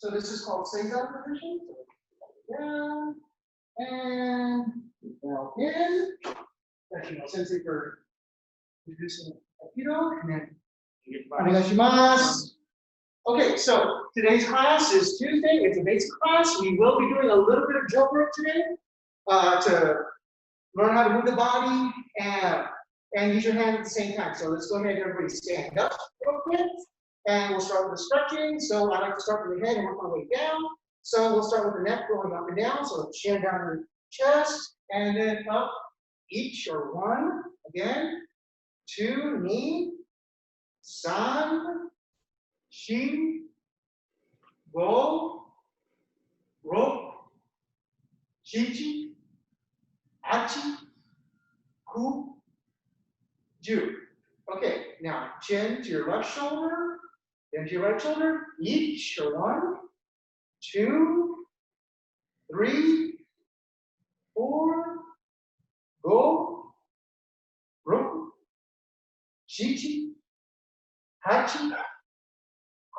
So this is called Seiza position. So down and down in. Thank you, Sensei, for introducing Aikido. And then onegaishimasu. Okay, so today's class is Tuesday. It's a basic class. We will be doing a little bit of drill work today to learn how to move the body and use your hand at the same time. So let's go ahead and everybody stand up real quick. And we'll start with the stretching. So I like to start with the head and work my way down. So we'll start with the neck going up and down. So chin down to the chest and then up each or one. Again, 2, ni, san, shi, go, ro, shichi, achi, ku, ju. Okay, now chin to your left shoulder, then to your right shoulder, each or 1, 2, 3, 4, go, ro, shichi, hachi,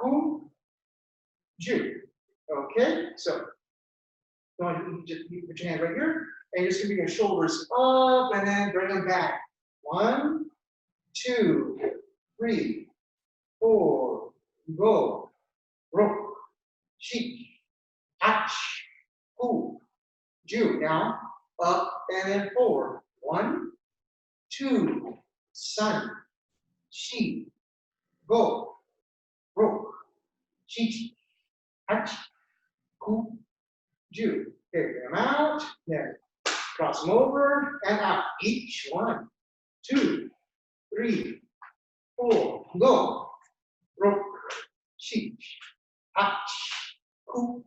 ku, ju. Okay, so go ahead and just put your hand right here, and you're just gonna bring your shoulders up and then bring them back. 1, 2, 3, 4, go, ro, shi, ach, ku, ju. Now up and then forward. 1, 2, san, shi, go, ro, shi, ach, ku, ju. Okay, bring them out. Then cross them over and out. Each 1, 2, 3, 4, go, ro, shi, ach, ku,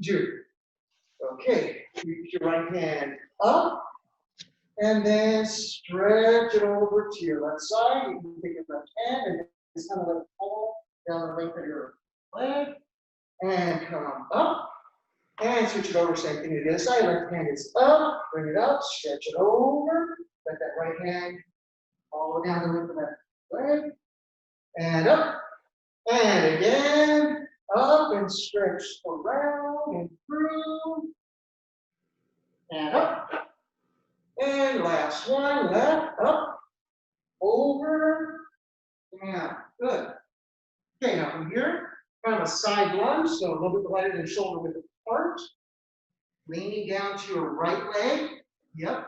ju. Okay, use your right hand up and then stretch it over to your left side. You can take your left hand and just kind of let it fall down the length of your leg and come up and switch it over. Same thing to the other side. Left hand is up, bring it up, stretch it over. Let that right hand all down the length of that leg and up and again up and stretch around and through and up and last one, left, up, over, and good. Okay, now from here, kind of a side lunge, so a little bit lighter than shoulder width apart, leaning down to your right leg, yep,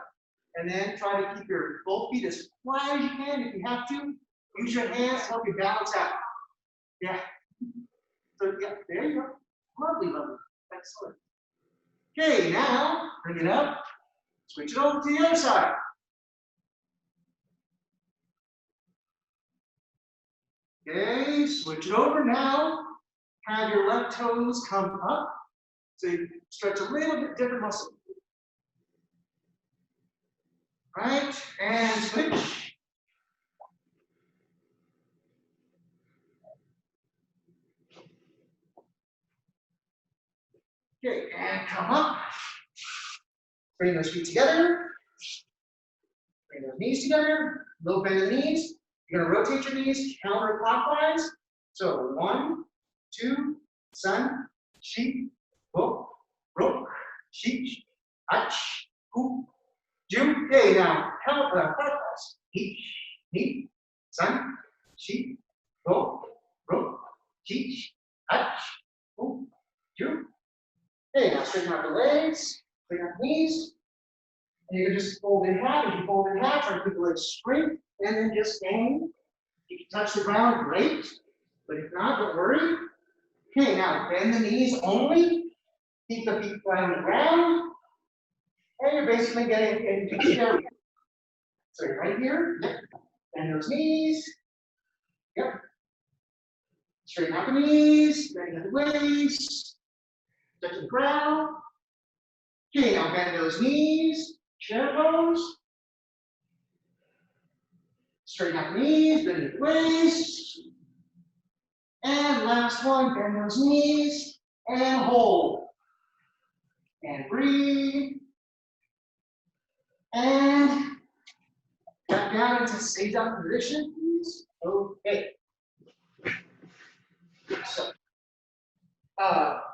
and then try to keep your both feet as flat as you can. If you have to, use your hands to help you balance out. Yeah. So yeah, there you go. Lovely, lovely. Excellent. Okay, now bring it up. Switch it over to the other side. Okay, switch it over now. Have your left toes come up. So you stretch a little bit different muscle. Right, and switch. Okay, and come up. Bring those feet together. Bring those knees together. Little bend in the knees. You're going to rotate your knees counterclockwise. So 1, 2, san, shi, go, ro, shi, ach, ku, ju. Okay, now counterclockwise. Each, ni, san, shi, go, ro, shi, ach, ku, ju. Okay, now straighten out the legs. Straighten out the knees. And you can just fold in half. If you fold in half, try to keep the legs straight, and then just hang. If you touch the ground, great. But if not, don't worry. Okay, now bend the knees only. Keep the feet flat on the ground. And you're basically getting into the area. So you're right here. Yep. Bend those knees. Yep. Straighten out the knees. Straighten out the waist. Touch the ground. Okay, now bend those knees. Chair pose. Straighten out the knees, bend the waist. And last one, bend those knees and hold. And breathe. And back down into stay down position, please. Okay. So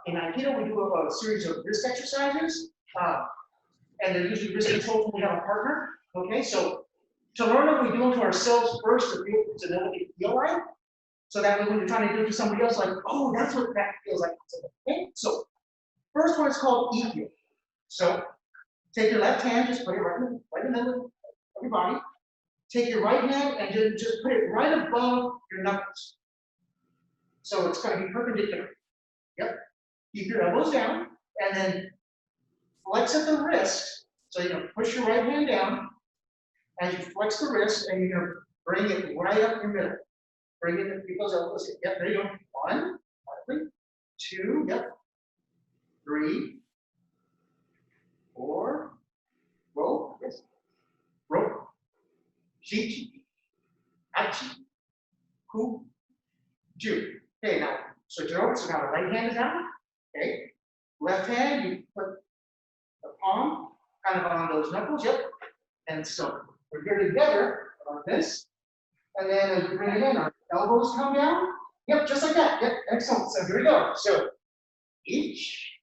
In Aikido, we do a series of wrist exercises, and they're usually wrist controlled when we have a partner. Okay, so to learn them, we do them to ourselves first to know what they feel like. So that way, when you're trying to do it to somebody else, like, oh, that's what that feels like. Okay, so first one is called Ikkyo. So take your left hand, just put it right in the middle of your body. Take your right hand and just put it right above your knuckles. So it's going to be perpendicular. Yep. Keep your elbows down, and then flex at the wrist. So you're going to push your right hand down as you flex the wrist, and you're going to bring it right up your middle. Bring it in those elbows. Yep, there you go. 1, 2, yep. 3, 4, roll, yes. Roll. Shichi, Hachi, Ku, Ju. Okay, now switch it over. So now the right hand is out. Okay. Left hand, you put the palm kind of on those knuckles. Yep. And so we're here together on this. And then as we bring it in, our elbows come down. Yep, just like that. Yep, excellent. So here we go. So each,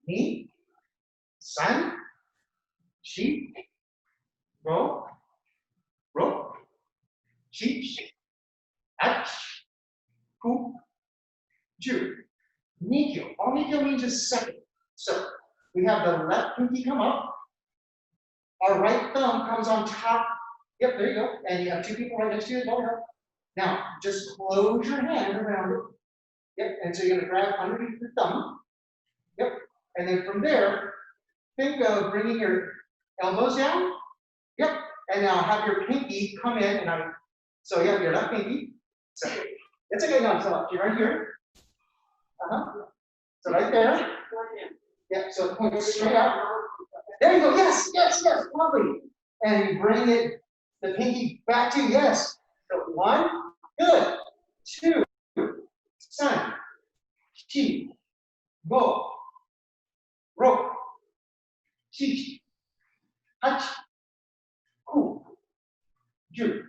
ni, san, shi, go, ro, shi, ach, ku, ju. Nikyo. All Nikyo means is second. So we have the left pinky come up. Our right thumb comes on top. Yep, there you go. And you have 2 people right next to you. Now, just close your hand around it. Yep, and so you're going to grab underneath your thumb. Yep, and then from there, think of bringing your elbows down. Yep, and now have your pinky come in. And so you have your left pinky. So it's okay now. So you're right here. So right there. Yep, so point straight out. There you go. Yes, yes, yes. Lovely. And you bring it, the pinky back to you. Yes. So 1, good. 2, san, shi, go, ro, shi, hachi, ku, ju.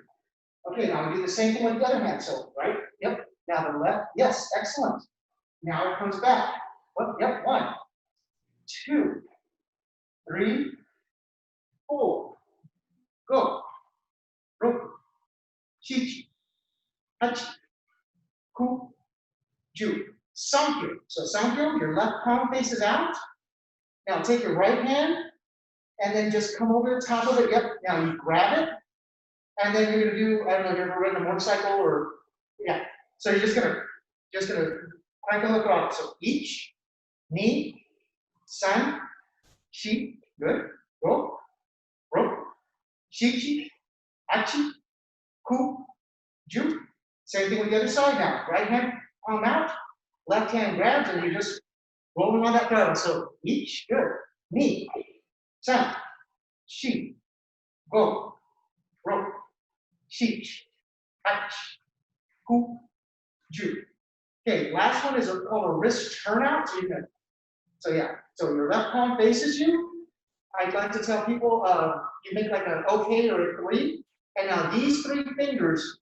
Okay, now we do the same thing with the other hand. So, right? Yep. Now the left. Yes, excellent. Now it comes back. Yep. 1, 2, 3, 4. Go. Ro. Shichi. Hachi. Ku. Ju. Sankyo. So Sankyo, your left palm faces out. Now take your right hand and then just come over the top of it. Yep. Now you grab it. And then you're gonna do, I don't know if you've ever ridden a motorcycle or yeah. So you're just gonna crank the hook off. So each, ni, san, shi, good, go, ro, shichi, achi, ku, ju. Same thing with the other side now. Right hand palm out, left hand grabs, and you're just rolling on that pedal. So each, good, ni, san, shi, go, ro, shichi, achi, ku, ju. Okay, last one is called a wrist turnout. So yeah, so your left palm faces you. I'd like to tell people you make like an OK or a 3, and now these 3 fingers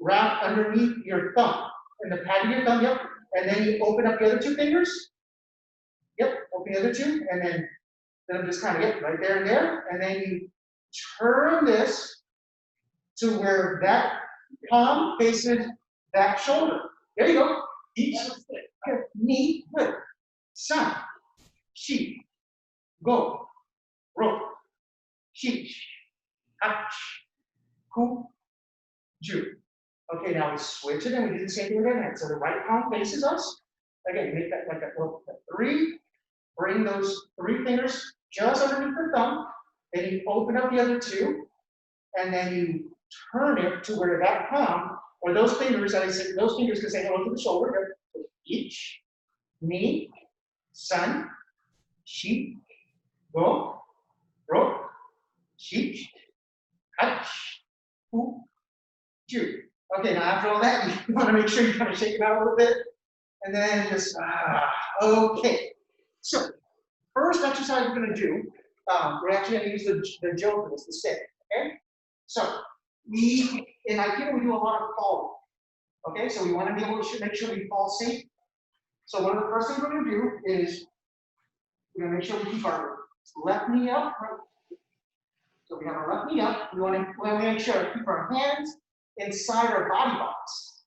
wrap underneath your thumb, in the pad of your thumb, yep. And then you open up the other 2 fingers. Yep, open the other 2, and then just kind of get right there and there, and then you turn this to where that palm faces that shoulder. There you go. Each, ni, good. San, shi, go, ro, shi, ach, ku, ju. Okay, now we switch it and we do the same thing with our hand. So the right palm faces us. Again, you make that like a 3. Bring those 3 fingers just underneath the thumb. Then you open up the other 2, and then you turn it to where that palm, or those fingers, I say, those fingers can say hello to the shoulder. Each, ni, san, shi, go, ro, shi, hach, ku, ju. Okay, now after all that, you want to make sure you kind of shake it out a little bit, and then just, okay. So, first exercise we're going to do, we're actually going to use the Jo for this, the stick, okay? So, in Aikido, we do a lot of falling. Okay, so we want to be able to make sure we fall safe. So one of the first things we're gonna do is we're gonna make sure we keep our left knee up. So we have our left knee up. We want to make sure to keep our hands inside our body box.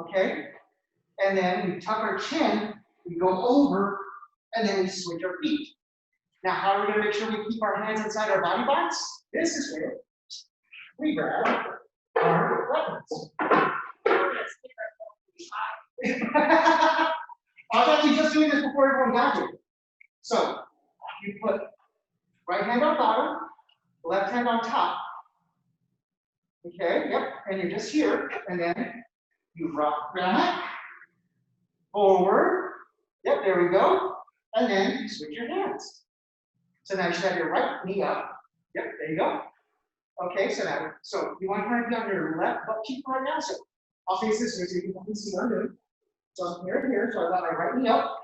Okay? And then we tuck our chin, we go over, and then we switch our feet. Now, how are we going to make sure we keep our hands inside our body box? This is where we grab our weapons. I was actually just doing this before everyone got here. So, you put right hand on bottom, left hand on top. Okay, yep, and you're just here, and then you rock back, forward, yep, there we go, and then you switch your hands. So now you should have your right knee up, yep, there you go. Okay, so you want to kind of be on your left butt cheek right now, so I'll face this way so you can see what I'm doing. So I'm here and here, so I got my right knee up.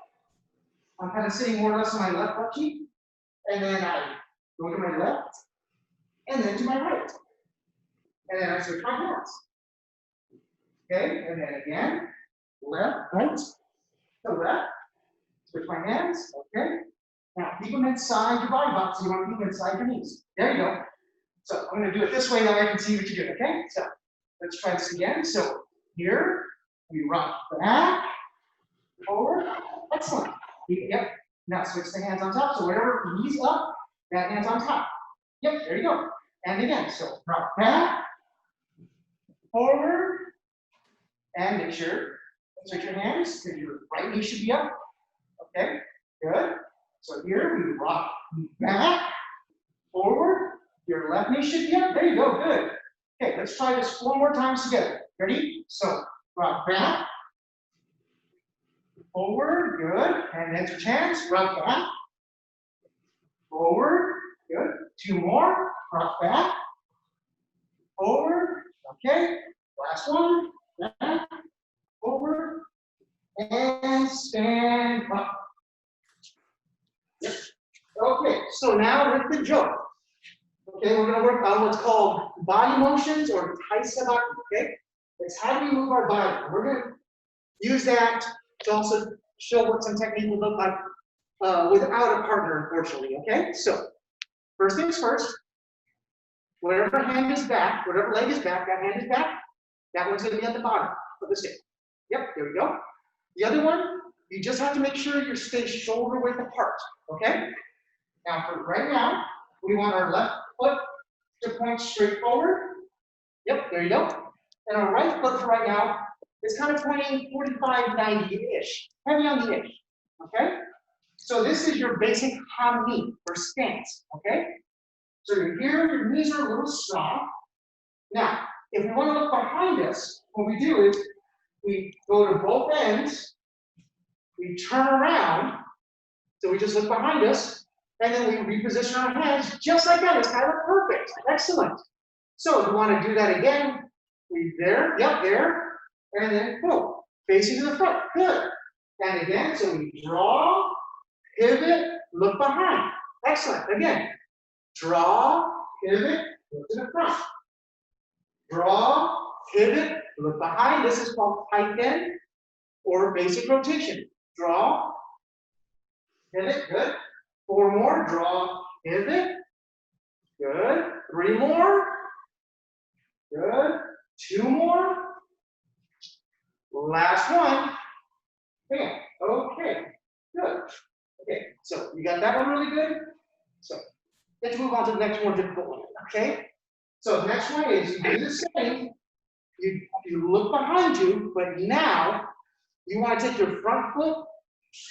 I'm kind of sitting more or less on my left butt cheek, and then I go to my left, and then to my right. And then I switch my hands. Okay, and then again, left, right, to left, switch my hands, okay. Now keep them inside your body box, so you want to keep them inside your knees. There you go. So I'm going to do it this way, now I can see what you do, okay? So let's try this again. So here, we rock back, forward, excellent. Yep, now switch the hands on top, so whatever knees up, that hand's on top. Yep, there you go. And again, so rock back, forward, and make sure, switch your hands, because your right knee should be up. Okay, good. So here we rock back, forward, your left knee should be up. There you go, good. Okay, let's try this 4 more times together. Ready? So rock back, forward, good. And then switch hands, rock back, forward, good. 2 more, rock back, forward, okay. Last one, back, forward, and stand up. Yep. Okay, so now with the joke. Okay, we're gonna work on what's called body motions or tai sabaki, okay? It's how do we move our body. We're gonna use that to also show what some technique would look like without a partner, unfortunately, okay? So, first things first, whatever hand is back, whatever leg is back, that hand is back, that one's gonna be at the bottom of the stick. Yep, there we go. The other one, you just have to make sure you stay shoulder width apart, okay? Now, for right now, we want our left foot to point straight forward. Yep, there you go. And our right foot for right now is kind of pointing 45, 90-ish, heavy on the ish, okay? So this is your basic ha-mi, or stance, okay? So you're here, your knees are a little strong. Now, if we want to look behind us, what we do is we go to both ends, we turn around, so we just look behind us, and then we reposition our hands just like that. It's kind of perfect. Excellent. So if you want to do that again, we there, yep, there, and then boom, facing to the front. Good. And again, so we draw, pivot, look behind. Excellent. Again, draw, pivot, look to the front. Draw, pivot, look behind. This is called Kaiten or basic rotation. Draw, pivot, good. 4 more, draw, pivot, good. 3 more, good. 2 more, last one. Bam. Okay, good. Okay, so you got that one really good. So let's move on to the next more difficult one. Okay, so the next one is you do the same. You look behind you, but now you want to take your front foot,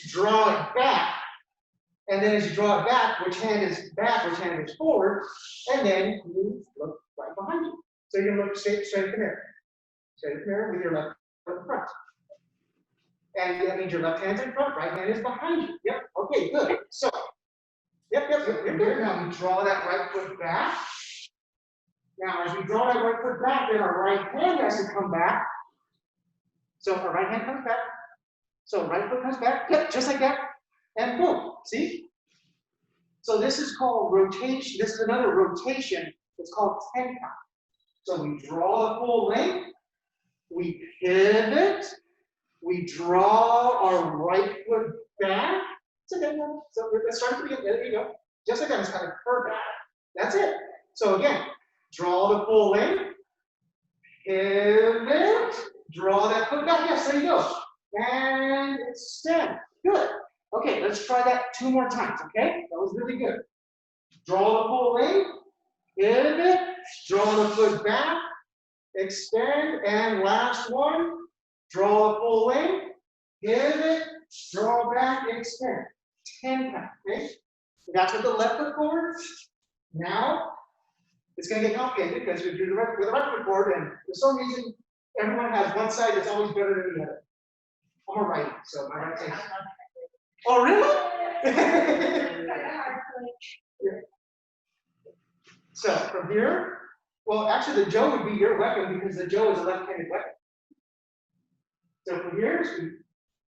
draw it back, and then as you draw it back, which hand is back, which hand is forward, and then you look right behind you. So you can look straight at the mirror. Straight at the mirror with your left foot in front. And that means your left hand's in front, right hand is behind you. Yep, okay, good. So, yep. Now we draw that right foot back. Now, as we draw that right foot back, then our right hand has to come back. So our right hand comes back. So right foot comes back, yep, just like that. And boom, see? So this is called rotation. This is another rotation. It's called Tenkan. So we draw the full length, we pivot, We draw our right foot back. It's okay. So let's start at the beginning. There you go. Just like that, it's kind of curved back. That's it. So again, draw the full length. Pivot. Draw that foot back. Yes, there you go. And extend. Good. Okay, let's try that 2 more times, okay? That was really good. Draw the full length. Pivot. Draw the foot back. Extend. And last one. Draw the full length. Pivot. Draw back. Extend. 10 times, okay? That's with the left foot forward. Now, it's going to get complicated because we do the right with the right foot forward, and for some reason, everyone has one side that's always better than the other. I'm a righty, so my right side. Oh, really? Yeah. So from here, well, actually, the Jo would be your weapon because the Jo is a left-handed weapon. So from here, we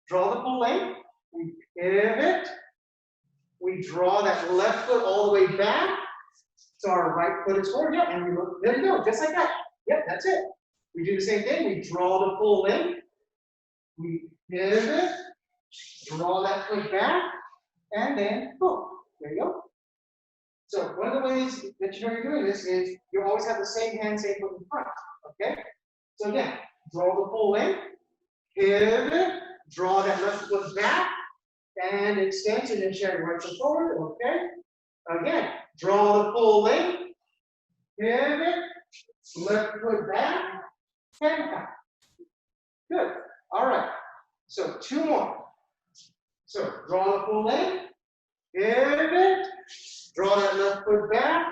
draw the full length, we pivot, we draw that left foot all the way back. So our right foot is forward, yeah, and we look, there you go, just like that. Yep, that's it. We do the same thing, we draw the full length, we pivot, draw that foot back, and then boom, there you go. So one of the ways that you know you're doing this is you always have the same hand, same foot in front, okay? So again, draw the full length, pivot, draw that left foot back, and extension and share your right foot forward, okay? Again, draw the full length, pivot, left foot back, 10 times. Good. All right. So 2 more. So draw the full length, pivot, draw that left foot back,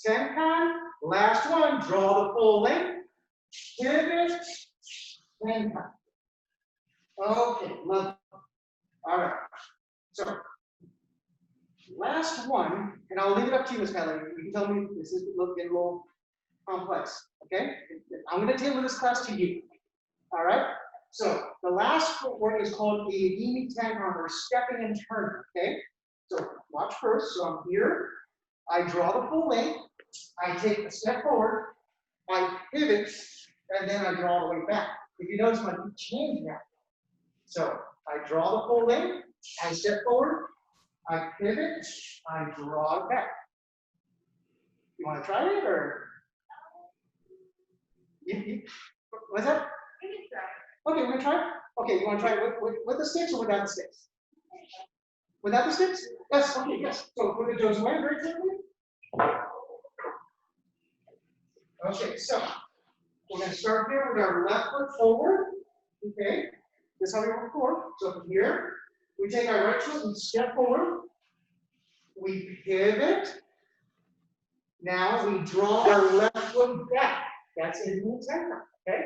10 times. Last one, draw the full length, pivot, 10 times. Okay, love it. All right. So last one, and I'll leave it up to you, Ms. Kelly. You can tell me this is getting a little complex, okay? I'm going to tailor this class to you, all right? So the last footwork is called the Irimi Tenkan, or stepping and turning, okay? So watch first. So I'm here. I draw the full length. I take a step forward. I pivot, and then I draw the way back. If you notice, my feet change now. So I draw the full length. I step forward. I pivot, I draw it back. You want to try it, or? What's that? Okay, we're going to try it. Okay, you want to try it with the sticks or without the sticks? Without the sticks? Yes, okay, yes. So put the Jo's away very carefully. Okay, so we're going to start here with our left foot forward. Okay, this is how we work forward. So from here, we take our right foot and step forward. We pivot. Now we draw our left foot back. That's Irimi Tenkan, okay?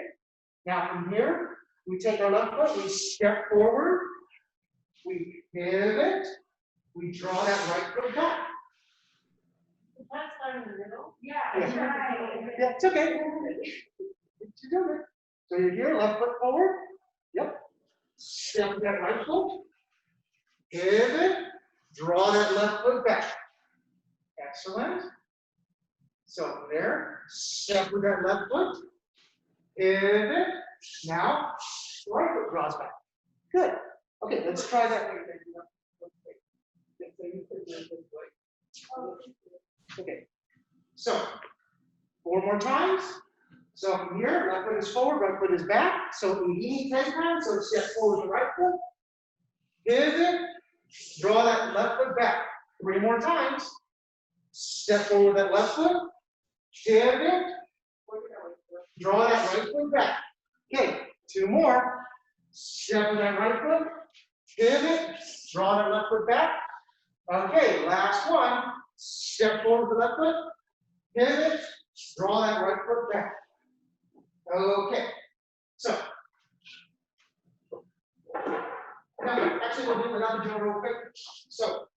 Now from here, we take our left foot, we step forward. We pivot. We draw that right foot back. That's start in the middle. Yeah. Yeah, it's okay. You're doing it. So you're here, left foot forward. Yep. Step with that right foot. Pivot. Draw that left foot back. Excellent. So there. Step with that left foot. Pivot. Now, right foot draws back. Good. Okay, let's try that. Okay. So, 4 more times. So from here, left foot is forward, right foot is back. So Irimi Tenkan, so step forward to right foot. Pivot. Draw that left foot back. 3 more times. Step forward that left foot. Pivot. Draw that right foot back. Okay, 2 more. Step with that right foot. Pivot. Draw that left foot back. Okay, last one. Step forward the left foot. Pivot. Draw that right foot back. Okay, so. Now, actually, we'll do another drill real quick. So,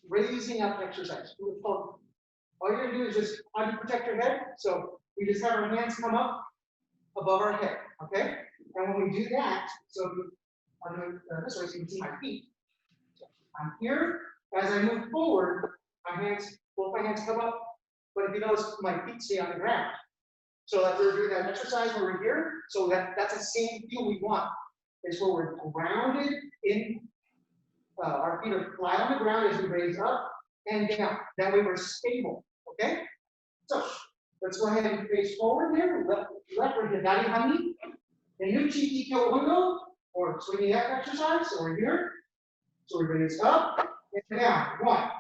raising up exercise. All you're going to do is just, how do you protect your head? So, we just have our hands come up above our head, okay? And when we do that, so I'll do it this way so you can see my feet. So I'm here. As I move forward, both my hands come up. But if you notice, my feet stay on the ground. So like we're doing that exercise where we're here, so that's the same feel we want. Is where we're grounded in, our feet are flat on the ground as we raise up and down. That way we're stable, okay? So let's go ahead and face forward here. Left for Hidari Hani. Menuchi Ikkyo Undo, or swinging up exercise, so we're here. So we raise up and down. 1,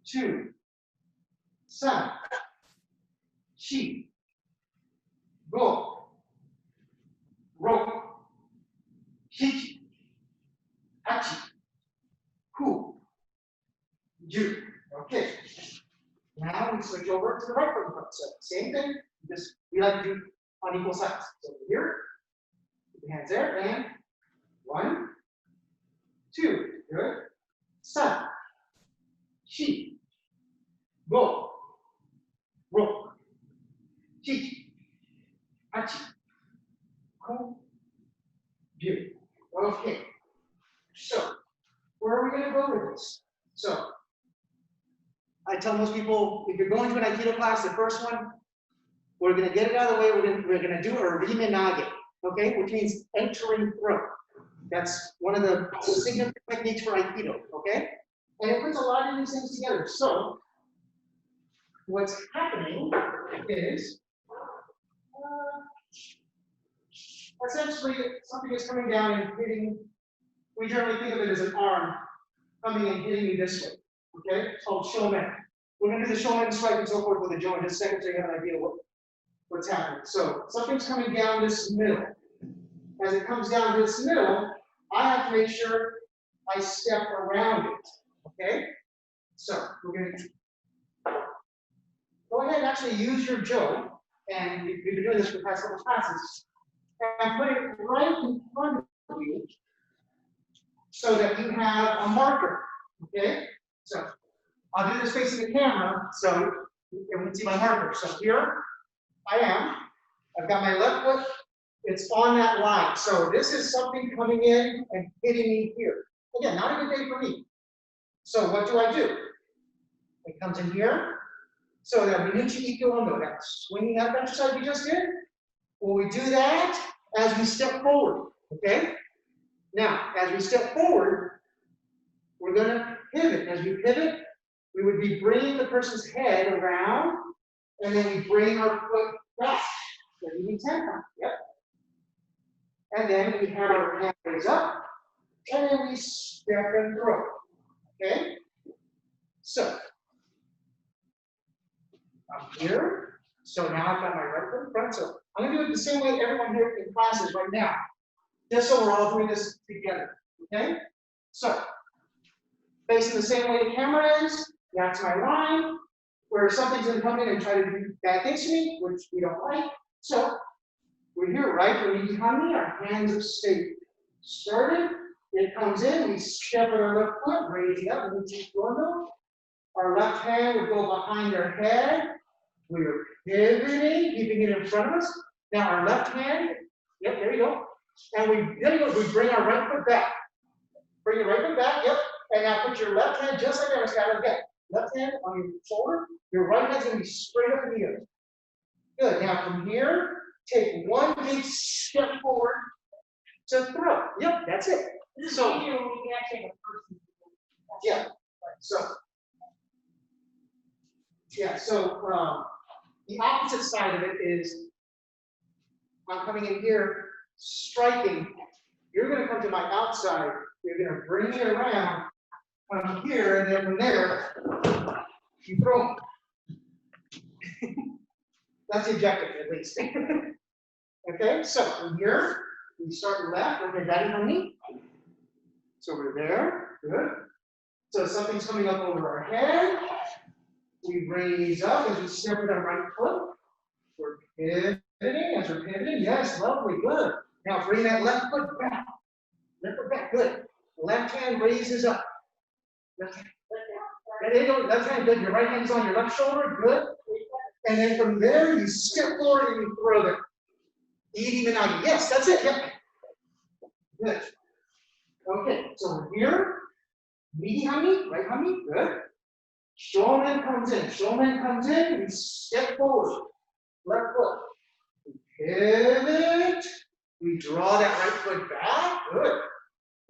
2, 3, 4, 5, 6, 7, 8, 9, 10. Okay. Now we switch over to the right foot. So same thing, just we like to do on equal sides. So here, put the hands there, and 1, 2, good. 3, 4, 5, 6, 7, 8, 9, 10. Okay. So, where are we going to go with this? So, I tell most people, if you're going to an Aikido class, the first one, we're going to get it out of the way. We're going to do Irimi nage, okay, which means entering throat. That's one of the signature techniques for Aikido, okay? And it puts a lot of these things together. So, what's happening is, essentially, something is coming down and hitting. We generally think of it as an arm coming and hitting me this way. Okay, it's called shomen. We're going to do the shomen strike and so forth with the jo in just a second so you have an idea what's happening. So something's coming down this middle. As it comes down this middle, I have to make sure I step around it. Okay, so we're going to go ahead and actually use your jo, and we've been doing this for the past couple of classes, and put it right in front of you so that you have a marker. Okay. So I'll do this facing the camera so you can see my marker. So here I am. I've got my left foot. It's on that line. So this is something coming in and hitting me here. Again, not a good day for me. So what do? It comes in here. So that Menuchi Ikkyo Undo, that swinging up exercise we just did. Well, we do that as we step forward. Okay? Now, as we step forward, we're going to pivot. As we pivot, we would be bringing the person's head around, and then we bring our foot back. Irimi Tenkan. Yep. And then we have our hand raised up, and then we step and throw. Okay? So, up here. So now I've got my right foot in front. So I'm going to do it the same way everyone here in classes right now. Just so we're all doing this together. Okay? So, facing the same way the camera is, that's my line, where something's going to come in and try to do bad things to me, which we don't like. So, we're here, right? We're behind me, our hands are stayed. Started, it comes in, we step on our left foot, raise it up, Menuchi Ikkyo Undo. Our left hand would go behind our head. We're pivoting, keeping it in front of us. Now, our left hand, yep, there you go. And we bring our right foot back. Bring your right foot back, yep. And now put your left hand just like that, Scott, again. Left hand on your shoulder, your right hand's gonna be straight up in the air. Good, now from here, take one big step forward to throw. Yep, that's it. So, yeah, so the opposite side of it is, I'm coming in here, striking. You're gonna come to my outside. You're gonna bring it around, come here, and then from there, you throw. That's the objective, at least. Okay, so from here, we start left, okay, daddy on me. So we're there, good. So something's coming up over our head. We raise up as we step with our right foot. We're pivoting, as we're pivoting, yes, lovely, good. Now bring that left foot back. Left foot back, good. Left hand raises up. Left hand. There you go, left hand, good. Your right hand's on your left shoulder, good. And then from there, you step forward and you throw them. Iriminage. Yes, that's it. Yep. Good. Okay, so we're here. Midi hami, right hami, good. Shomen comes in. Shomen comes in, we step forward. left foot. Pivot. We draw that right foot back. Good.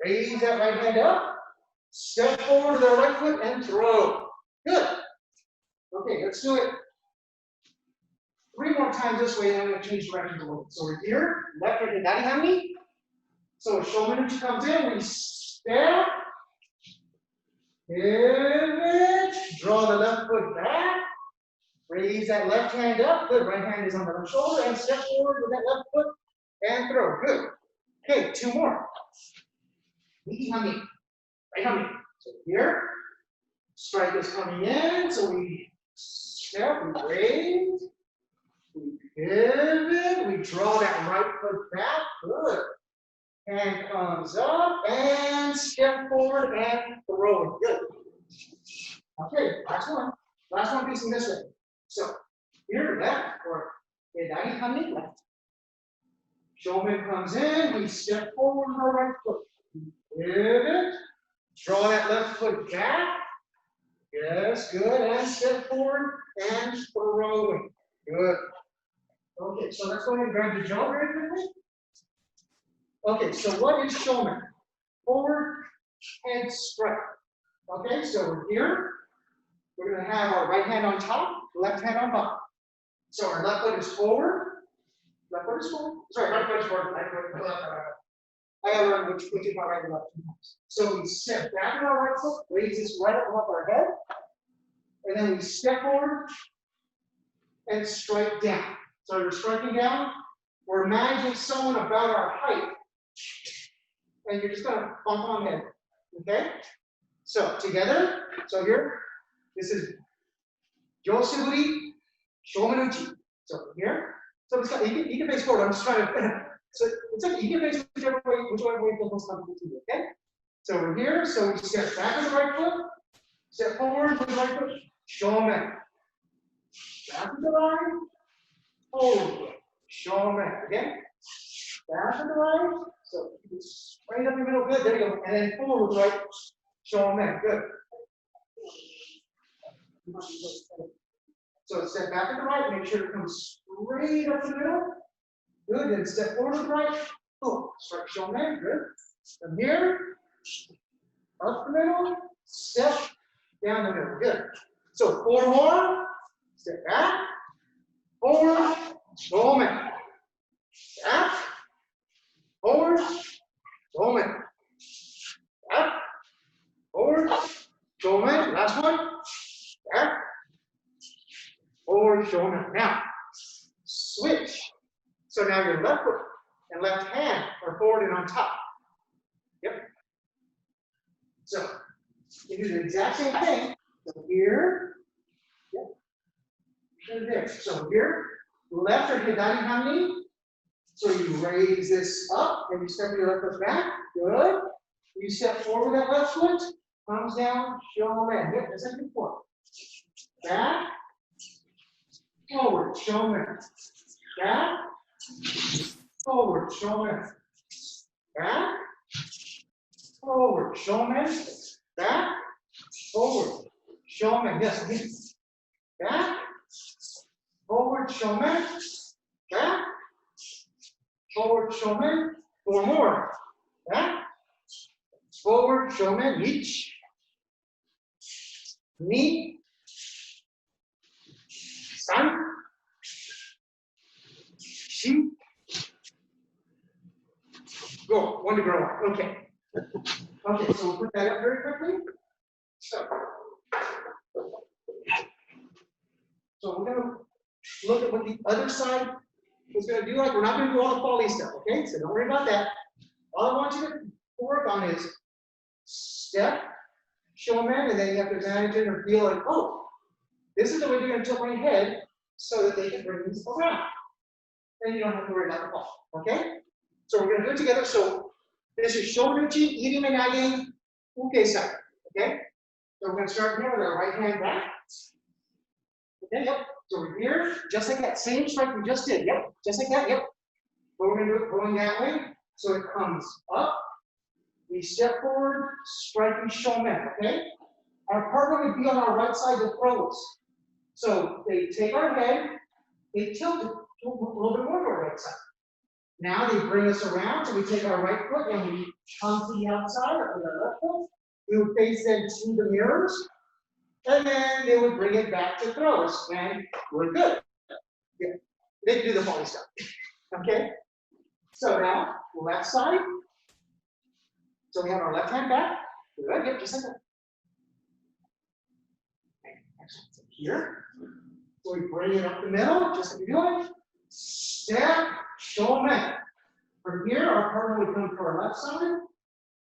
Raise that right hand up. Step forward to the right foot and throw. Good. Okay, let's do it 3 more times this way, and I'm going to change directions a little bit. So we're here, left foot hidari hami. So Shomenuchi comes in, we step, pivot, draw the left foot back, raise that left hand up. Good. Right hand is on the left shoulder, and step forward with that left foot and throw. Good. Okay, 2 more. Migi hami, right hami. So here, strike is coming in, so we step, we raise, we pivot, we draw that right foot back. Good. Hand comes up and step forward and throw. Good. Okay, last one. Last one facing this way. So here, left, or hidari hami, left. Shomen comes in, we step forward with our right foot. Pivot, draw that left foot back. Yes, good, and step forward and throwing. Good. Okay, so let's go ahead and grab the jaw very quickly. Okay, so what is shomen? Forward head strike. Okay, so we're here. We're going to have our right hand on top, left hand on bottom. So our left foot is forward. Left foot is forward. Sorry, right foot is forward. Right foot, left foot. I gotta learn which is my right and left. So we step back on our right foot, raise this right up above our head, and then we step forward and strike down. So we're striking down. We're imagining someone about our height, and you're just gonna bump on head. Okay? So together. So here, this is Jo Tsuki Shomenuchi. So here. So it's got, you can face forward. I'm just trying to. So it's okay, you can face whichever way you feel most comfortable to you, okay? So we're here, so we step back with the right foot, step forward with the right foot, shomen. Back with the right, forward, shomen. Again, back with the right, so keep it straight up the middle, good, there you go. And then forward with the right, shomen, good. So step back with the right, make sure it comes straight up the middle. Good, then step forward to the right. Oh, strike shomen, good. From here, up the middle, step down the middle, good. So 4 more, step back, forward, shomen. Back, forward, shomen. Back, forward, shomen. Last one, back, forward, shomen. Now, switch. So now your left foot and left hand are forward and on top. Yep. So you do the exact same thing. So here, yep, and there. So here, left or hidari hami. So you raise this up and you step your left foot back. Good. You step forward with that left foot, comes down, shomen. Yep, that's like before. Back, forward, shomen. Back, forward, shomen. Back, forward, shomen. Back, forward, shomen. Yes, again. Back, forward, shomen. Back, forward, shomen. 4 more. Back, forward, shomen. Each. Ni. San. Shi. Go. 1 to grow up. Okay. Okay, so we'll put that up very quickly. So we're going to look at what the other side is going to do. Like, we're not going to do all the folly stuff, okay? So don't worry about that. All I want you to work on is step, shomen, and then you have to imagine or feel like, oh, this is the way they're going to tilt my head so that they can bring this around. Then you don't have to worry about the fall, okay? So we're going to do it together. So this is Shomenuchi Iriminage ukemi, okay? So we're going to start here with our right hand back. Okay, yep. So we're here, just like that same strike we just did. Yep, just like that. Yep. But we're going to do it going that way. So it comes up. We step forward, striking shomen. Okay. Our partner would be on our right side to throw us. So they take our head, they tilt it to a little bit more to our right side. Now they bring us around, so we take our right foot and we come to the outside with our left foot. We would face them to the mirrors, and then they would bring it back to throw us, and we're good. Yeah, they can do the funny stuff. Okay? So now, left side. So we have our left hand back. Good, yep, just like that. Excellent. So here. So we bring it up the middle, just like you're doing. Step, shomen. From here, our partner would come to our left side.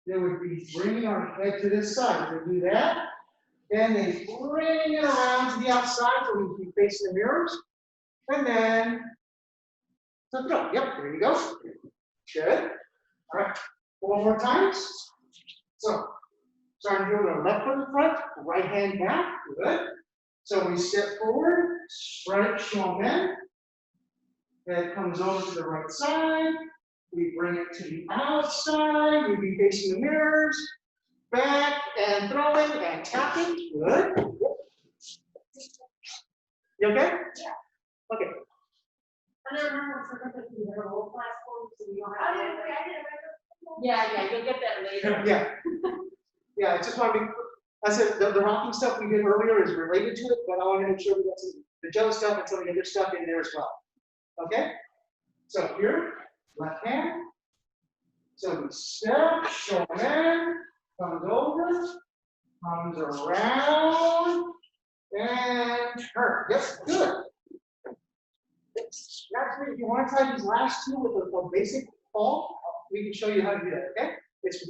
They would be bringing our head to this side. They do that. Then they bring it around to the outside so we can be facing the mirrors. And then, so throw. Yep, there you go. Good. All right, 4 more times. So, starting here with our left foot in front, right hand back. Good. So we step forward, strike shomen. Head comes over to the right side. We bring it to the outside. We'll be facing the mirrors. Back and throwing and tapping. Good. You okay? Yeah. Okay. And I remember sometimes we have a whole class form, so we don't have. Yeah, you'll get that later. Yeah. Yeah, I just want to be, I said the rocking stuff we did earlier is related to it, but I want to make sure we got some the Jo stuff and some of the other stuff in there as well. Okay? So here, left hand. So we step, shomen, comes over, comes around, and turn. Yes, good. Actually, if you want to try these last two with a basic fall, we can show you how to do that, okay? It's,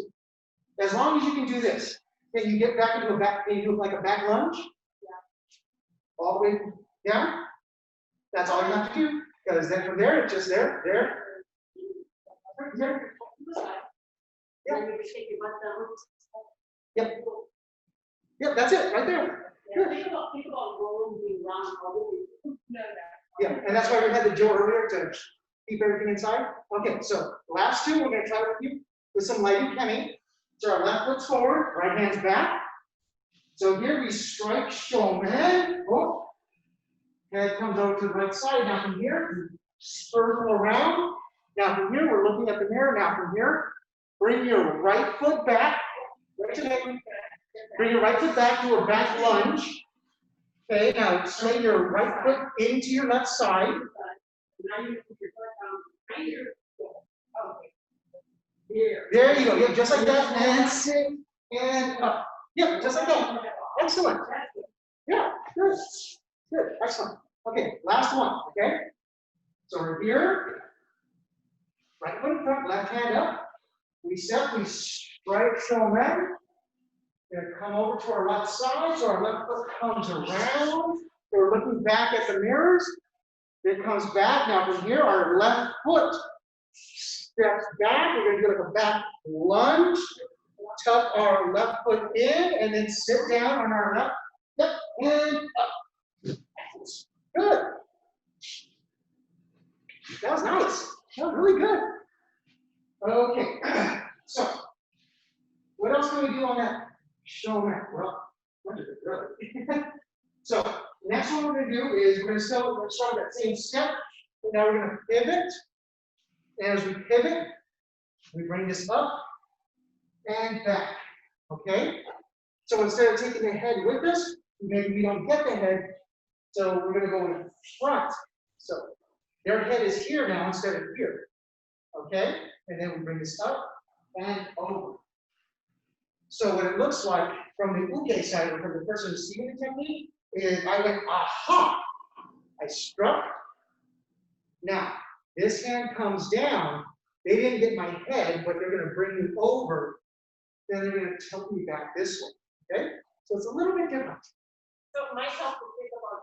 as long as you can do this, can you get back into a back, can you do like a back lunge? Yeah. All the way down? That's all you have to do, because then from there, it's just there. Yeah. Yep. Yep, that's it, right there. Yeah, think about rolling being round all the way. Yeah, and that's why we had the Jo earlier to keep everything inside. Okay, so last two, we're going to try with you with some light ukemi. So our left foot's forward, right hand's back. So here we strike shomen. Oh. Head comes over to the right side. Now from here, circle around. Now from here, we're looking at the mirror. Now from here, bring your right foot back. Bring your right foot back to a back lunge. Okay, now swing your right foot into your left side. Now you put your foot down right here. There you go. Yep, just like that. And sit and up. Yep, just like that. Excellent. Yeah, good. Good. Excellent. Okay, last one. Okay. So we're here. Right foot in front, left hand up. We step, we strike shomen. Gonna come over to our left side, so our left foot comes around. We're looking back at the mirrors. It comes back. Now from here, our left foot steps back. We're gonna do like a back lunge. Tuck our left foot in, and then sit down on our left. Yep, and up. Good. That was nice. That was really good. Okay. So, what else can we do on that? Shomen. Well, what is it really? So, next one we're going to do is we're going to start with that same step. And now we're going to pivot. And as we pivot, we bring this up and back. Okay? So instead of taking the head with us, maybe we don't get the head. So we're going to go in front. So their head is here now instead of here. Okay? And then we bring this up and over. So what it looks like from the uke side, or from the person receiving the technique, is I went, aha! I struck. Now, this hand comes down. They didn't get my head, but they're going to bring me over. Then they're going to tilt me back this way. Okay? So it's a little bit different. So myself to think about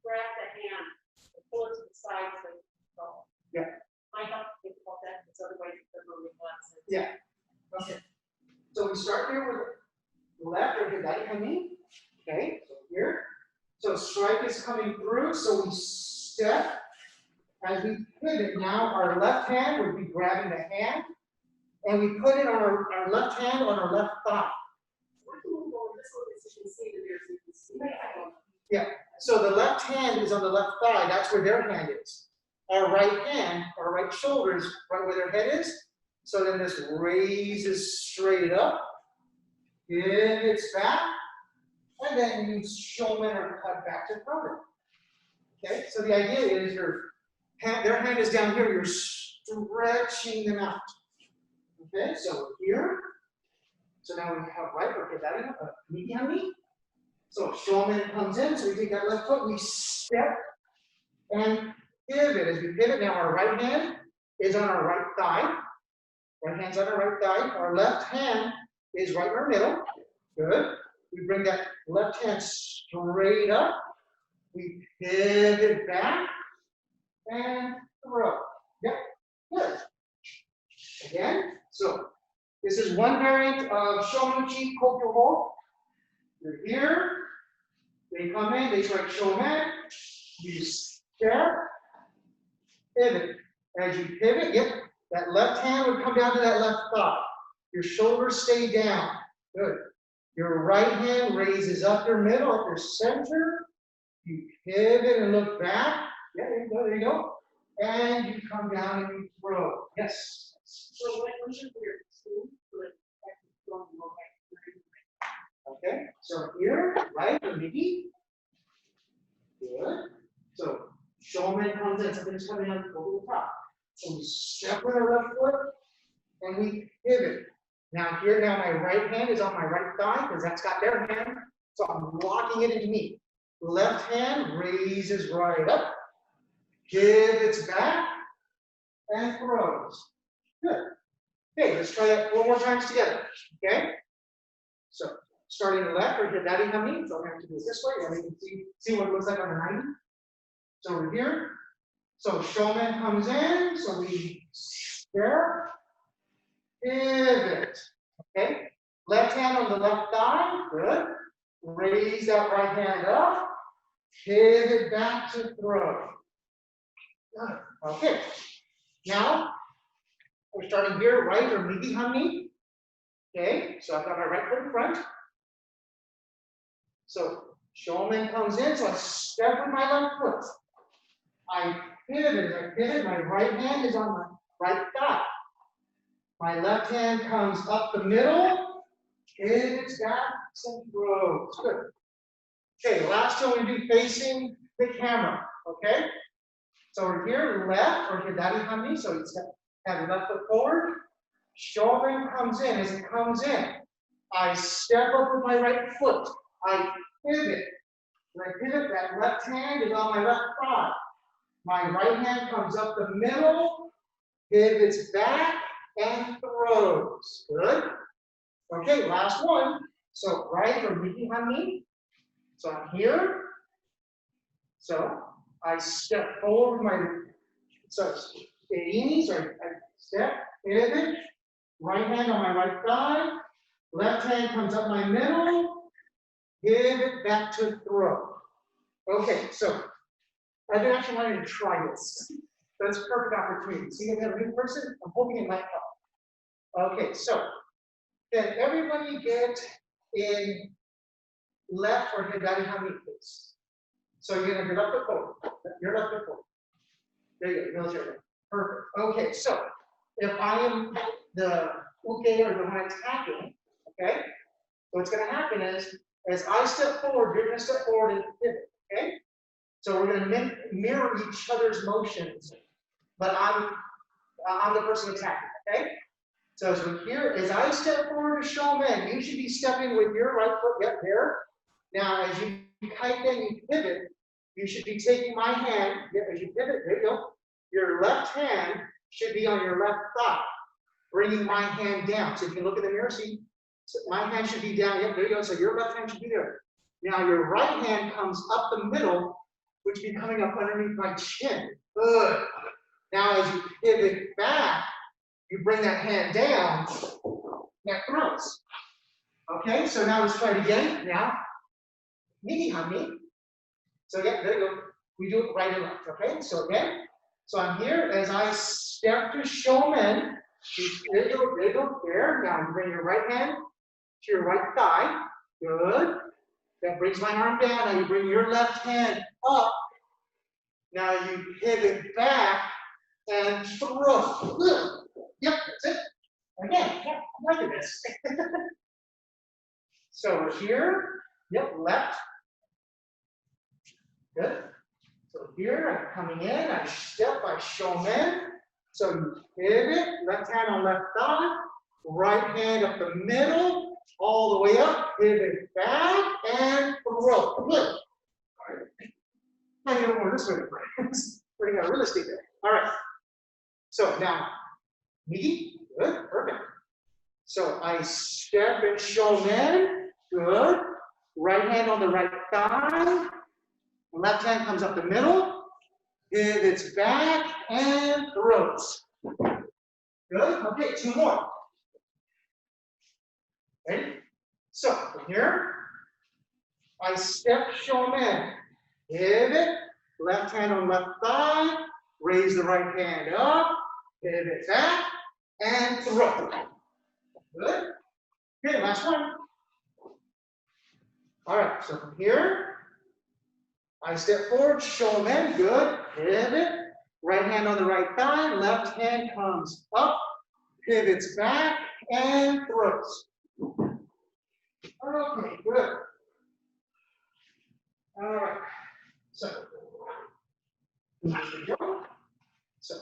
grab the hand and pull it to the side so you can go. Yeah. I have to think about that because otherwise it's going to make lots of sense. Yeah. Okay. So we start here with the left or the coming. Okay, so here. So strike is coming through, so we step. As we pivot now, our left hand would be grabbing the hand, and we put it on our left hand on our left thigh. We can move over this one so you can see the mirror so you can see. Yeah. So So the left hand is on the left thigh. That's where their hand is. Our right hand, our right shoulder is right where their head is. So then this raises straight up, pivots back, and then you shomen or cut back to front. Okay, so the idea is their hand is down here, you're stretching them out. Okay, so here, so now we have right, okay, that is migi-hami. So shomen comes in, so we take that left foot, we step and pivot. As we pivot, now our right hand is on our right thigh. Right hand's on our right thigh. Our left hand is right in our middle. Good. We bring that left hand straight up. We pivot back and throw. Yep. Good. Again. So this is one variant of Shomenuchi Ikkyo Undo. You're here. They come in. They try shomen. You step. Pivot. As you pivot, yep. That left hand would come down to that left thigh. Your shoulders stay down. Good. Your right hand raises up your middle, up your center. You pivot and look back. Yeah, there you go, there you go. And you come down and you throw. Yes. So when should we do? Okay, so here, right, or migi. Good. So shomen comes in, something's coming up over the top. So we step with our left foot and we pivot. Now here, now my right hand is on my right thigh because that's got their hand. So I'm locking it into me. Left hand raises right up, pivots back, and throws. Good. Okay, let's try that 4 more times together. Okay? So starting left, or hidari-hami. So I'm going to do this this way, and we can see what it looks like on the 90. So we're here. So shomen comes in, so we step, pivot. Okay? Left hand on the left thigh, good. Raise that right hand up, pivot back to throw. Good. Okay. Now, we're starting here, right, or migi-hami. Okay, so I've got my right foot in front. So shomen comes in, so I step with my left foot. I pivot, my right hand is on my right thigh. My left hand comes up the middle, pivots back, and throws. Good. Okay, last one we do facing the camera, okay? So we're here, left, or hidari-hami, so it's have your left foot forward. Shomen comes in. As it comes in, I step up with my right foot. I pivot. When I pivot, that left hand is on my left thigh. My right hand comes up the middle, pivots back, and throws. Good. Okay, last one. So right or migi-hami. So I'm here. So I step forward with my, so irimi, so I step, pivot, right hand on my right thigh, left hand comes up my middle, pivot back to throw. Okay, so I've been actually wanting to try this. That's a perfect opportunity. See, we have a new person. I'm hoping it might help. Okay, so can everybody get in left or hidari-hami, please? So you're gonna have your left foot forward. Your left foot forward. There you go, military. Perfect. Okay, so if I am the uke or the one attacking, okay, what's gonna happen is, as I step forward, you're gonna step forward and pivot, okay? So we're gonna mirror each other's motions, but I'm the person attacking, okay? So as we're here, as I step forward to shomen, you should be stepping with your right foot, yep, there. Now, as you kaiten, you pivot, you should be taking my hand, as you pivot, there you go. Your left hand should be on your left thigh, bringing my hand down. So if you look in the mirror, see, so my hand should be down, yep, there you go. So your left hand should be there. Now your right hand comes up the middle, which will be coming up underneath my chin. Good. Now as you pivot back, you bring that hand down, that throws. Okay, so now let's try it again. Now, migi-hami. So yeah, there you go. We do it right and left, okay? So again, so I'm here as I step to shomen. There you go, there. Now you bring your right hand to your right thigh. Good. Then That brings my arm down. Now you bring your left hand up. Now you pivot back and throw. Yep, that's it. Again, yeah, I'm liking this. So we're here. Yep, left. Good. So here, I'm coming in. I step by shomen. So you pivot, left hand on left thigh, right hand up the middle, all the way up, pivot back, and throw. Good. All right. Now you don't want this way, friends. We're going to real estate there. All right. So now, nage. Good. Perfect. So I step and shomen. Good. Right hand on the right thigh. Left hand comes up the middle. Pivots back and throws. Good. Okay, two more. Ready? So from here, I step shomen. Pivot. Left hand on left thigh. Raise the right hand up. Pivot back and throw. Good. Okay, last one. All right, so from here, I step forward, shomen, good, pivot, right hand on the right thigh, left hand comes up, pivots back, and throws. Okay, good. All right, so, here we go. So,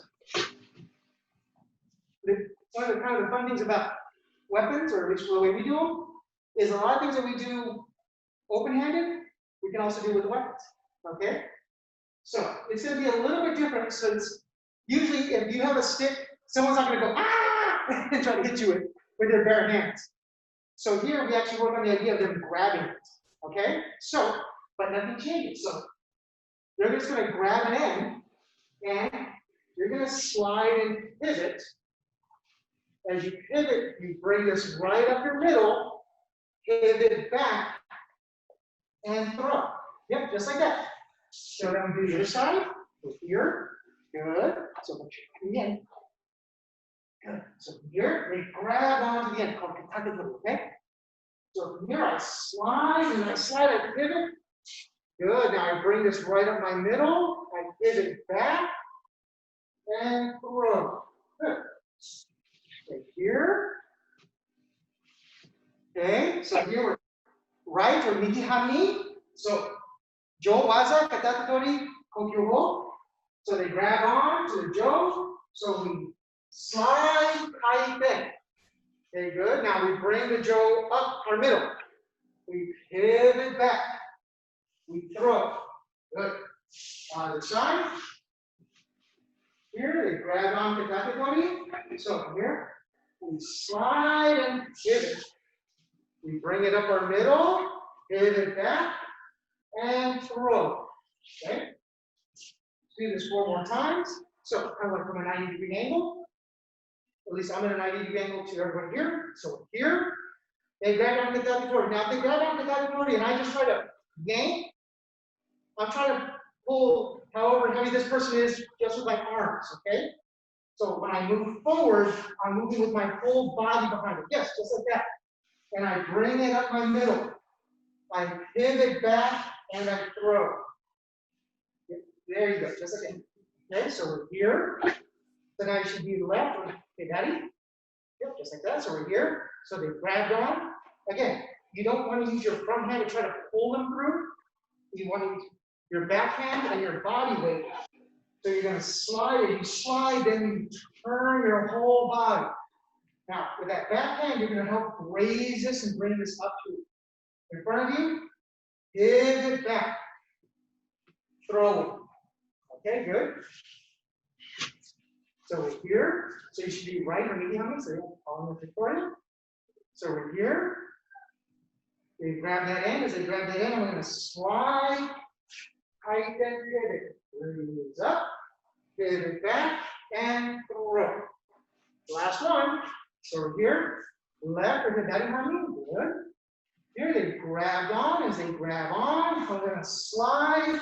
one of the kind of the fun things about weapons, or at least the way we do them, is a lot of things that we do open-handed, we can also do with the weapons. Okay? So it's going to be a little bit different since usually if you have a stick, someone's not going to go, ah, and try to hit you with their bare hands. So here we actually work on the idea of them grabbing it. Okay? So, but nothing changes. So they're just going to grab an end and you're going to slide and pivot. As you pivot, you bring this right up your middle, pivot back, and throw. Yep, just like that. So then we do the other side. Go here. Good. So again. Good. So from here, we grab onto the end called kokyu, okay? So from here, I slide and I slide, I pivot. Good. Now I bring this right up my middle. I pivot back and throw. Good. Right here. Okay. So here we're right or migi hami. So Jo Waza, katatori, kokyu. So they grab on to the Jo. So we slide, kaiten. Okay, good. Now we bring the Jo up our middle. We pivot back. We throw. Good. On the side. Here, they grab on to katatori. So here, we slide and pivot. We bring it up our middle, pivot back, and throw. Okay? Do this 4 more times. So kind of like from a 90-degree angle. At least I'm at a 90-degree angle to everyone here. So here, they grab on the katatori. Now if they grab on the katatori and I just try to yank, I'm trying to pull however heavy this person is just with my arms, okay? So when I move forward, I'm moving with my whole body behind it. Yes, just like that. And I bring it up my middle. I pivot back and I throw. There you go, just like that. Okay, so we're here. So now you should be left. Okay, Daddy. Yep, just like that. So we're here. So they grabbed on. Again, you don't want to use your front hand to try to pull them through. You want to use your back hand and your body weight. So you're going to slide, and you slide, then you turn your whole body. Now, with that back hand, you're going to help raise this and bring this up to in front of you. Pivot back. Throw it. Okay, good. So we're here. So you should be right or medium. So you're following the tutorial. So we're here. They grab that end. As they grab that end, I'm going to slide, tighten, pivot. Raise up, pivot back, and throw. Last one. So we're here. Left or the daddy mommy. Good. Here they grabbed on. As they grab on, I'm going to slide,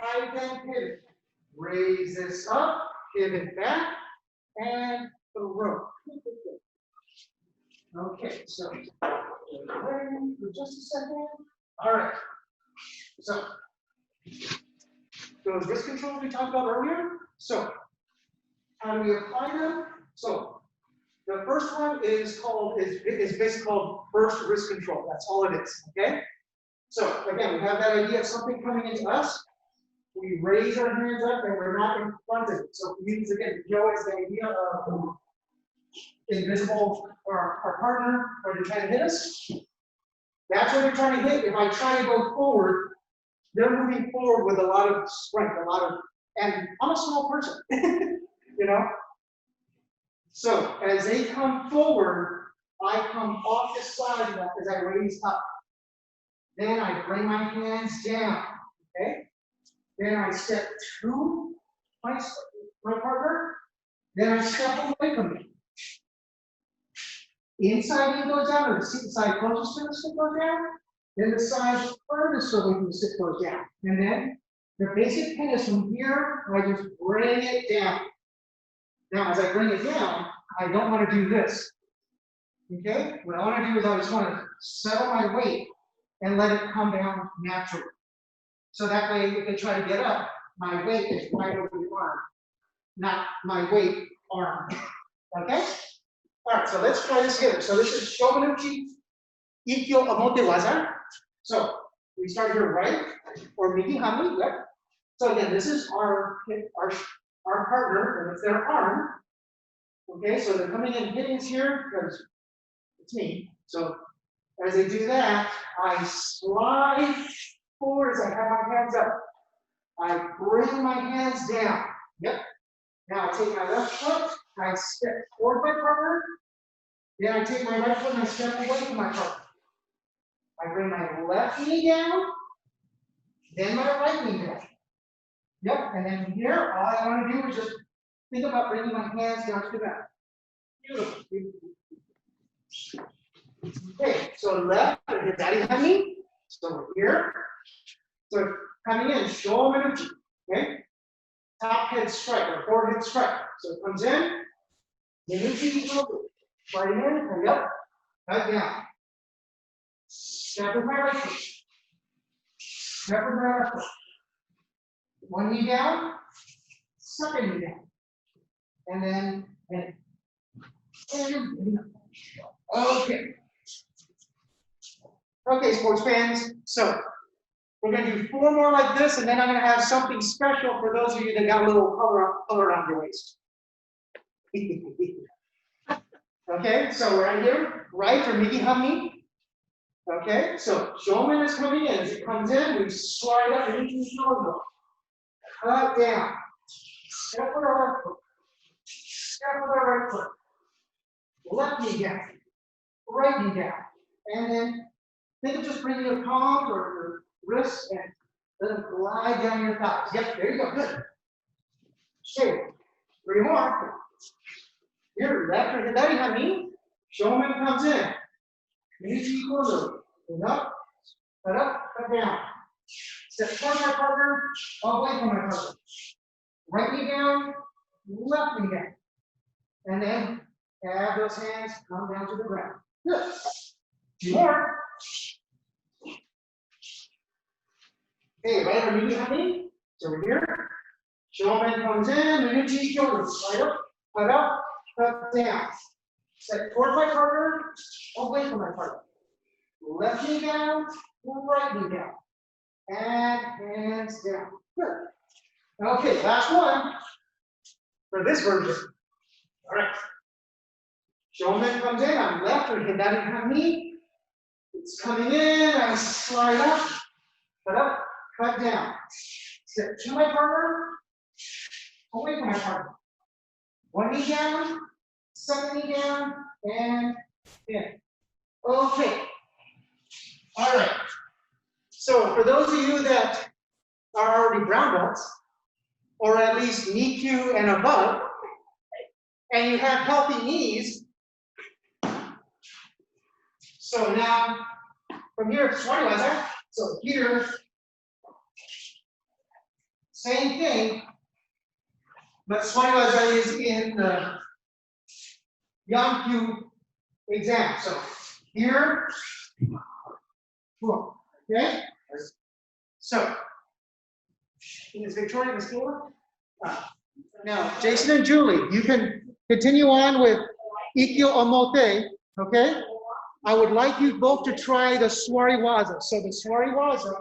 tighten, pivot. Raise this up, pivot back, and throw. Okay, so ready for just a second. All right. So those wrist controls we talked about earlier. So how do we apply them? So the first one is basically called first wrist control. That's all it is. Okay. So again, we have that idea of something coming into us. We raise our hands up and we're not in front of it. So we use again, Jo is the idea of invisible or our partner, or they're trying to hit us. That's what they're trying to hit. If I try to go forward, they're moving forward with a lot of strength, and I'm a small person, you know? So as they come forward, I come off the side of that as I raise up. Then I bring my hands down, okay? Then I step to my partner. Then I step away from me. Inside knee goes down, or the side closest to the stick goes down. Then the side furthest away from the stick goes down. And then the basic pin is from here, I just bring it down. Now, as I bring it down, I don't want to do this. Okay? What I want to do is I just want to settle my weight and let it come down naturally. So that way, if they try to get up, my weight is right over the arm, not my weight arm. Okay? All right, so let's try this together. So this is Shomenuchi Ikkyo Waza. So we start here right, or migi hami, right? So again, this is our partner, and it's their arm. Okay, so they're coming in, hitting us here, because it's me. So as they do that, I slide forward as I have my hands up. I bring my hands down. Yep. Now I take my left foot, I step toward my partner. Then I take my right foot and I step away from my partner. I bring my left knee down, then my right knee down. Yep, and then here, all I want to do is just think about bringing my hands down to the back. Beautiful. Okay, so left, daddy hami. So we're here. So coming in, Shomenuchi. Okay? Top head strike, or forehead strike. So it comes in, Menuchi Ikkyo Undo. Right in, and up, right down. Step with my right foot. Step with my left foot. One knee down, second knee down. And then, and okay. Okay, sports fans. So we're going to do 4 more like this, and then I'm going to have something special for those of you that got a little color around your waist. Okay, so right here, right or migi hami. Okay, so shomen is coming in. As it comes in, we slide up and into the shoulder. Cut down. Step with our left foot. Step with our right foot. Left knee down. Right knee down. And then think of just bringing your palms or your wrists and let them glide down your thighs. Yep, there you go. Good. Okay, 3 more. Here, left or daddy hami. Shomen comes in. Menuchi Ikkyo Undo. Up, cut down. Step toward my partner, away from my partner. Right knee down, left knee down. And then have those hands come down to the ground. Good. 2 more. Okay, right over migi hami. So we're here. Shomen comes in, Menuchi Ikkyo Undo. Slide up, cut down. Step toward my partner, away from my partner. Left knee down, right knee down. And hands down. Good. Okay, last one for this version. All right. Shomen comes in, I'm left, or daddy hami. It's coming in, I slide up, cut down. Step to my partner, away from my partner. One knee down, second knee down, and in. Okay. All right. So for those of you that are already brown belts, or at least Nikkyu and above, and you have healthy knees, so now from here to Suari Waza, so here, same thing, but Suari Waza is in the Yankyu exam. So here, boom. Okay? So, is Victoria the score? Now, Jason and Julie, you can continue on with Ikkyo Omote, okay? I would like you both to try the Suari Waza. So the Suari Waza,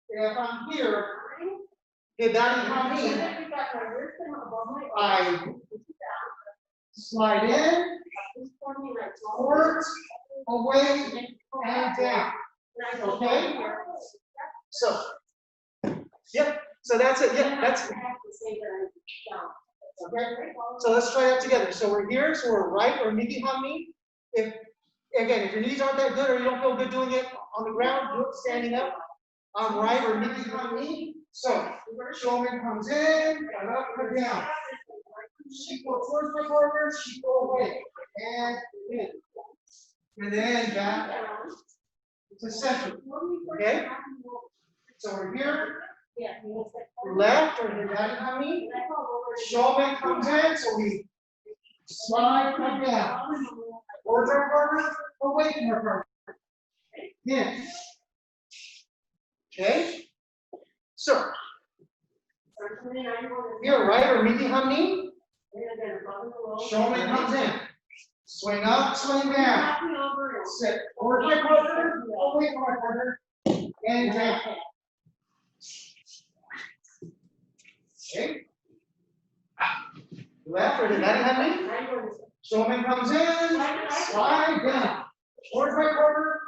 if I'm here, Hidari Hami, I slide in, forward, away, and down. Okay? So, yep, so that's it. Yep, that's it. Okay, so let's try that together. So we're here, so we're right or migi hami. If your knees aren't that good or you don't feel good doing it on the ground, do it standing up. I'm right or migi hami. So shomen comes in, and up and down. Shiko towards my partner, shiko away. And in. And then back to center. Okay? So we're here. Left or hidari hami. Shomen comes in, so we slide come down. Towards our partner, away from our partner. In. Okay? So, here, right or migi hami. Shomen comes in. Swing up, swing down. Sit. Towards my partner, away from my partner, and down. Okay. Left or hidari hami. Shomen comes in, slide down. Towards my partner,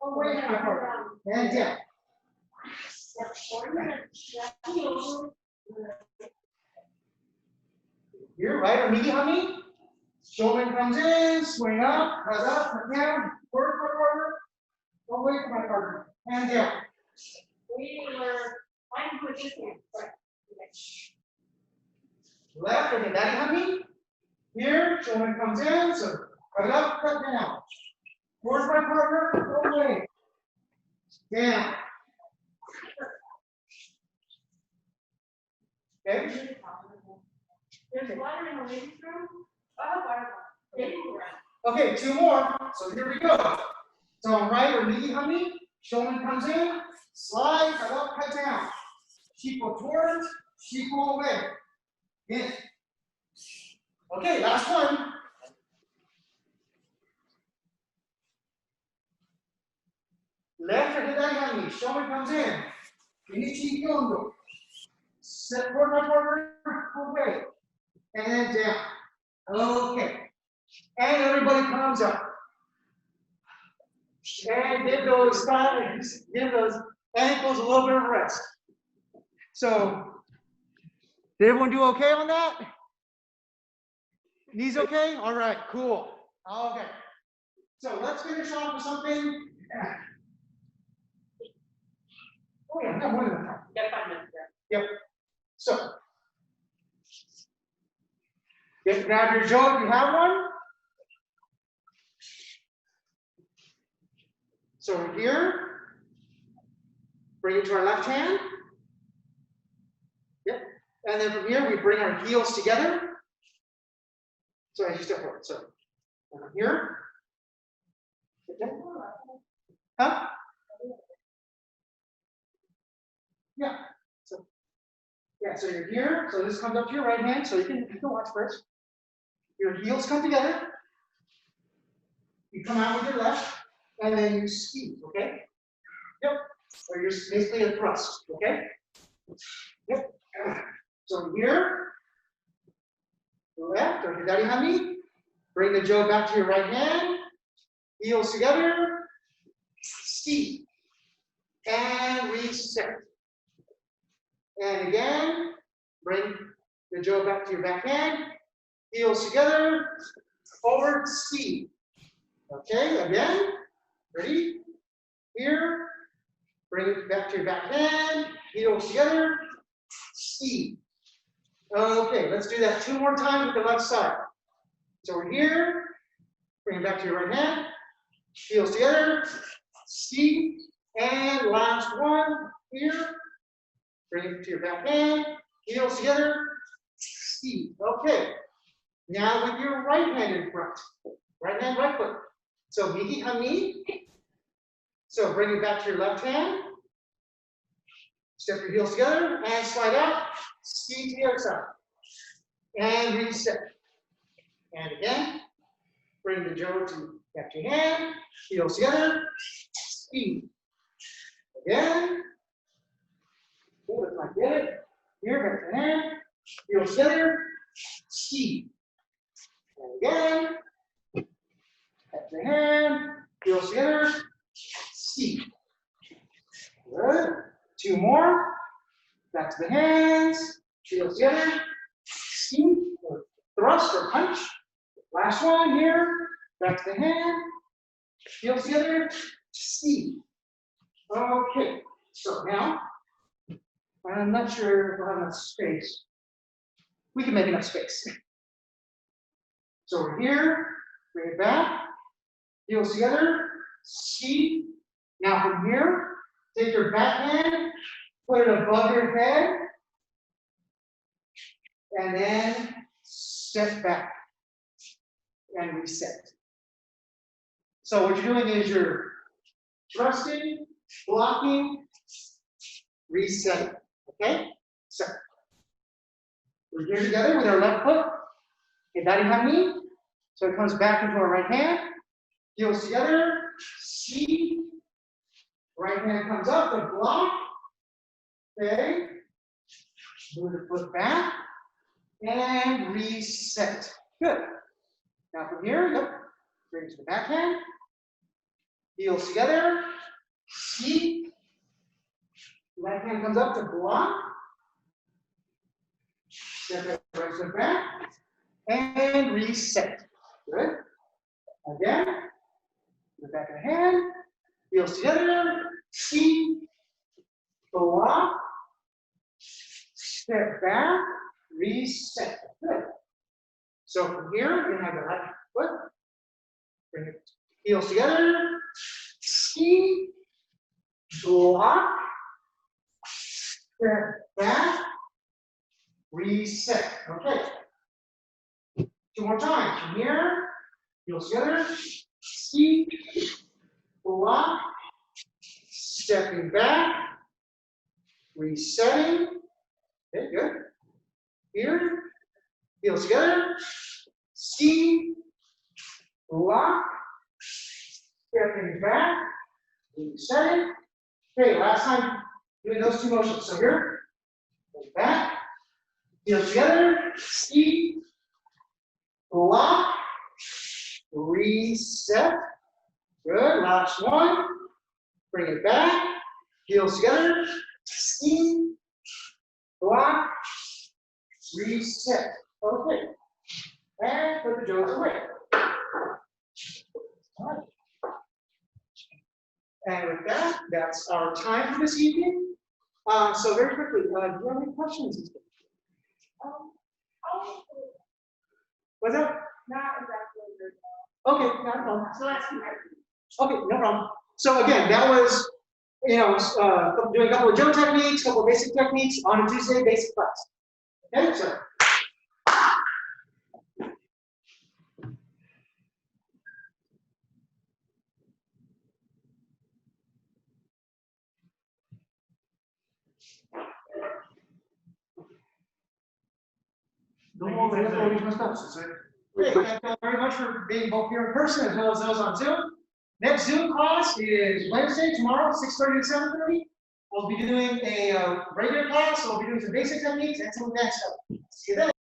away from my partner, and down. Here, right or migi hami. Shomen comes in, swing up, cut down, towards my partner, away from my partner, and down. Left or hidari hami. Here, shomen comes in, so cut up, cut down. Towards my partner, away. Down. Okay? There's water in the ladies' room? Okay, two more. So here we go. So I'm right or migi hami. Shomen comes in, slide, cut up, cut down. Shiko towards, shiko away. In. Okay, last one. Left or hidari hami. Shomen comes in. Menuchi Ikkyo Undo. Set toward my partner, away. And down. Okay. And everybody comes up. And give those thighs, give those ankles a little bit of rest. So, did everyone do okay on that? Knees okay? All right, cool. Okay. So let's finish off with something. Oh yeah, no more than that. Yep. So, grab your Jo if you have one. So we're here. Bring it to our left hand. Yep. And then from here, we bring our heels together. So as you step forward. So from here. Huh? Yeah. So you're here. So this comes up to your right hand. So you can watch first. Your heels come together. You come out with your left, and then you squeeze. Okay. Yep. Or you're basically a thrust. Okay. Yep. So here, left or hidari hami. Bring the Jo back to your right hand. Heels together. Squeeze. And reset. And again, bring the Jo back to your back hand. Heels together. Forward, squeeze. Okay, again. Ready? Here. Bring it back to your back hand. Heels together. Squeeze. Okay, let's do that 2 more times with the left side. So we're here. Bring it back to your right hand. Heels together. Squeeze. And last one. Here. Bring it to your back hand. Heels together. Squeeze. Okay. Now with your right hand in front. Right hand, right foot. So migi hami. So bring it back to your left hand. Step your heels together and slide out. Ski to the other side. And reset. And again, bring the Jo to left hand. Heels together. Ski. Again. Good, if I get it. Here, back to hand. Heels together. Ski. And again. Back to hand. Heels together. Ski. Good. 2 more. Back to the hands. Heels together. Ski. Or thrust or punch. Last one here. Back to the hand. Heels together. Ski. Okay. So now, I'm not sure if we'll have enough space. We can make enough space. So we're here. Bring it back. Heels together. Ski. Now from here, take your back hand, put it above your head, and then step back and reset. So what you're doing is you're thrusting, blocking, resetting. Okay? So we're here together with our left foot. Hidarihami. So it comes back into our right hand. Heels together. Ski. Right hand comes up to block. Okay. Move the foot back. And reset. Good. Now from here, yep. Bring it to the back hand. Heels together. Ski. Left hand comes up to block. Step it right foot back. And reset. Good. Again. The back of the hand. Heels together. Ski. Block. Step back. Reset. Good. So from here, you're going to have the left foot. Bring it. Heels together. Ski. Block. Step back. Reset. Okay. 2 more times. From here. Heels together. Ski. Block. Stepping back. Resetting. Okay, good. Here. Heels together. Ski. Block. Stepping back. Resetting. Okay, last time doing those 2 motions. So here. Back. Heels together. Ski. Block. Reset. Good. Last one. Bring it back. Heels together. Ski. Block. Reset. Okay. And put the Joes away. All right. And with that, that's our time for this evening. So very quickly, do you have any questions? What's that? Not exactly. Okay, not a problem. So that's Okay, no problem. So again, that was, doing a couple of Jo techniques, a couple of basic techniques on a Tuesday basic class. Okay, so. Great, thank you all very much for being both here in person as well as those on Zoom. Next Zoom class is Wednesday, tomorrow, 6:30 to 7:30. We'll be doing a regular class, so we'll be doing some basic techniques and some advanced stuff. See you then.